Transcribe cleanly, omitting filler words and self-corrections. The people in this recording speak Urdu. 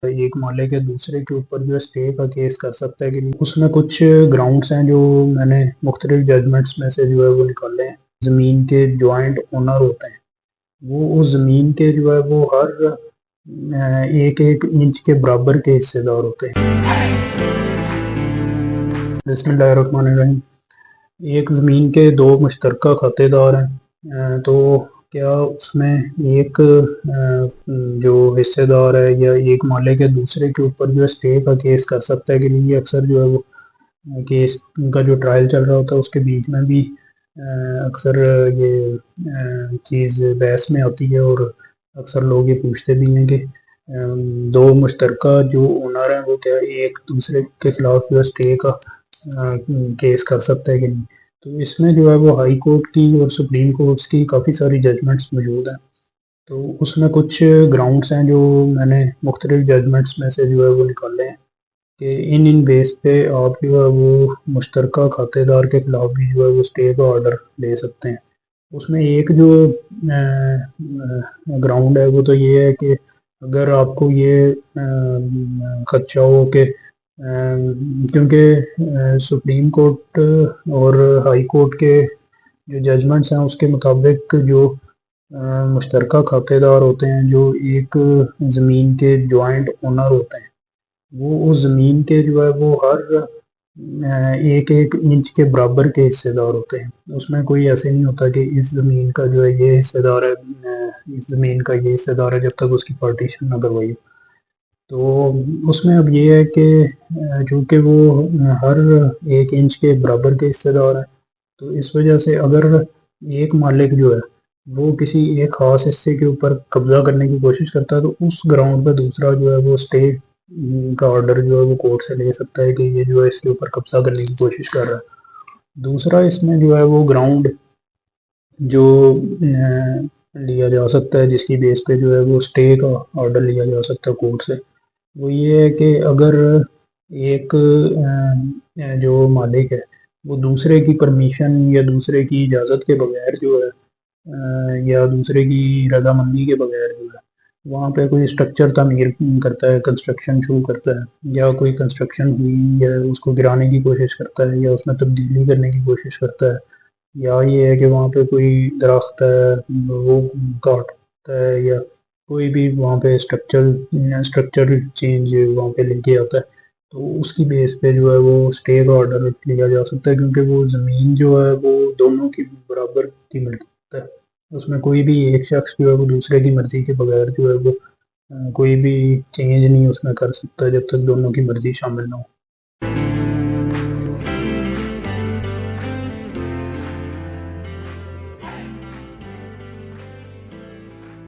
ایک محلے کے دوسرے کے اوپر جو ہے اسٹے کا کیس کر سکتا ہے کہ نہیں۔ اس میں کچھ گراؤنڈس ہیں جو میں نے مختلف ججمنٹس میں سے جو ہے وہ نکالے ہیں۔ زمین کے جوائنٹ اونر ہوتے ہیں، وہ اس زمین کے جو ہے وہ ہر ایک ایک انچ کے برابر کے حصے دار ہوتے ہیں۔ بسم اللہ الرحمن الرحیم۔ ایک زمین کے دو مشترکہ کھاتے دار ہیں، تو کیا اس میں ایک جو حصے دار ہے یا ایک محلے کے دوسرے کے اوپر جو ہے اسٹے کا کیس کر سکتا ہے کہ نہیں؟ یہ اکثر جو ہے وہ کیس کا جو ٹرائل چل رہا ہوتا ہے اس کے بیچ میں بھی اکثر یہ چیز بحث میں آتی ہے، اور اکثر لوگ یہ پوچھتے بھی ہیں کہ دو مشترکہ جو اونر ہیں وہ کیا ایک دوسرے کے خلاف جو ہے اسٹے کا کیس کر سکتا ہے کہ نہیں۔ تو اس میں جو ہے وہ ہائی کورٹ کی اور سپریم کورٹس کی کافی ساری ججمنٹس موجود ہیں، تو اس میں کچھ گراؤنڈس ہیں جو میں نے مختلف ججمنٹس میں سے جو ہے وہ نکالے ہیں کہ ان بیس پہ آپ جو ہے وہ مشترکہ کھاتے دار کے خلاف بھی جو ہے وہ اسٹے کا آرڈر لے سکتے ہیں۔ اس میں ایک جو گراؤنڈ ہے وہ تو یہ ہے کہ اگر آپ کو یہ خدشہ ہو کہ کیونکہ سپریم کورٹ اور ہائی کورٹ کے جو ججمنٹس ہیں اس کے مطابق جو مشترکہ کھاتے دار ہوتے ہیں، جو ایک زمین کے جوائنٹ اونر ہوتے ہیں، وہ اس زمین کے جو ہے وہ ہر ایک ایک انچ کے برابر کے حصے دار ہوتے ہیں۔ اس میں کوئی ایسے نہیں ہوتا کہ اس زمین کا جو ہے یہ حصے دار ہے، اس زمین کا یہ حصے دار ہے، جب تک اس کی پارٹیشن نہ کروائی۔ تو اس میں اب یہ ہے کہ چونکہ وہ ہر ایک انچ کے برابر کے حصے دار ہیں، تو اس وجہ سے اگر ایک مالک جو ہے وہ کسی ایک خاص حصے کے اوپر قبضہ کرنے کی کوشش کرتا ہے، تو اس گراؤنڈ پہ دوسرا جو ہے وہ اسٹے کا آرڈر جو ہے وہ کورٹ سے لے سکتا ہے کہ یہ جو ہے اس کے اوپر قبضہ کرنے کی کوشش کر رہا ہے۔ دوسرا اس میں جو ہے وہ گراؤنڈ جو لیا جا سکتا ہے، جس کی بیس پہ جو ہے وہ اسٹے کا آرڈر لیا جا سکتا ہے کورٹ سے، وہ یہ ہے کہ اگر ایک جو مالک ہے وہ دوسرے کی پرمیشن یا دوسرے کی اجازت کے بغیر جو ہے یا دوسرے کی رضامندی کے بغیر جو ہے وہاں پہ کوئی اسٹرکچر تعمیر کرتا ہے، کنسٹرکشن شروع کرتا ہے، یا کوئی کنسٹرکشن ہوئی یا اس کو گرانے کی کوشش کرتا ہے یا اس میں تبدیلی کرنے کی کوشش کرتا ہے، یا یہ ہے کہ وہاں پہ کوئی درخت ہے وہ کاٹتا ہے، یا کوئی بھی وہاں پہ اسٹرکچر چینج وہاں پہ لے کے آتا ہے، تو اس کی بیس پہ جو ہے وہ اسٹے کا آرڈر لیا جا سکتا ہے، کیونکہ وہ زمین جو ہے وہ دونوں کی برابر کی ملکیت ہے۔ اس میں کوئی بھی ایک شخص جو ہے وہ دوسرے کی مرضی کے بغیر جو ہے وہ کوئی بھی چینج نہیں اس میں کر سکتا جب تک دونوں کی مرضی شامل نہ ہو۔